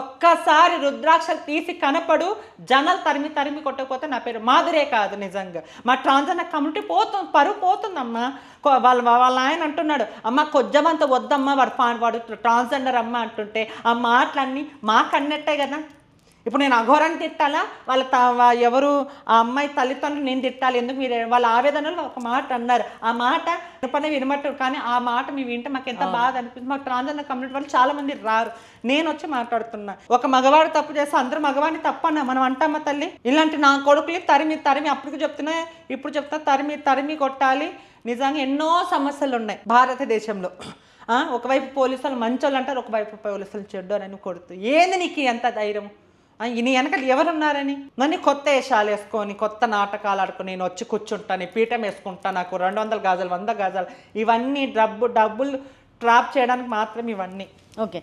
ఒక్కసారి రుద్రాక్షలు తీసి కనపడు, జనాలు తరిమి తరిమి కొట్టకపోతే నా పేరు మాధురే కాదు. నిజంగా మా ట్రాన్స్జెండర్ కమ్యూనిటీ పోతుంది, పరువు పోతుందమ్మా. వాళ్ళ ఆయన అంటున్నాడు, అమ్మ కొంచెమంత వద్దమ్మా, వాడు ట్రాన్స్జెండర్ అమ్మ అంటుంటే ఆ మాటలన్నీ మాకన్నట్టే కదా. ఇప్పుడు నేను అఘోరాన్ని తిట్టాలా, ఎవరు ఆ అమ్మాయి తల్లిదండ్రులు నేను తిట్టాలి ఎందుకు? మీరు వాళ్ళ ఆవేదనలో ఒక మాట అన్నారు, ఆ మాట పని వినమట్టు, కానీ ఆ మాట మీ వింటే మాకు ఎంత బాధ అనిపిస్తుంది. మాకు ట్రాన్స్జెండర్ కమ్యూనిటీ వాళ్ళు చాలా మంది రారు, నేను వచ్చి మాట్లాడుతున్నా. ఒక మగవాడు తప్పు చేస్తే అందరూ మగవాడిని తప్పన్నా మనం అంటామా తల్లి? ఇలాంటి నా కొడుకులు తరిమి తరిమి అప్పటికి చెప్తున్నా ఇప్పుడు చెప్తా తరిమి తరిమి కొట్టాలి. నిజంగా ఎన్నో సమస్యలు ఉన్నాయి భారతదేశంలో. ఒకవైపు పోలీసులు మంచోళ్ళు అంటారు, ఒకవైపు పోలీసులు చెడ్డోరని కొడుతూ. ఏంది నీకు ఎంత ధైర్యం? నీ వెనకాల ఎవరున్నారని? నన్ను కొత్త వేషాలు వేసుకొని కొత్త నాటకాలు ఆడుకొని నేను వచ్చి కూర్చుంటాను, పీఠం వేసుకుంటా, నాకు 200 గాజాలు 100 గాజాలు, ఇవన్నీ డబ్బులు ట్రాప్ చేయడానికి మాత్రం ఇవన్నీ. ఓకే.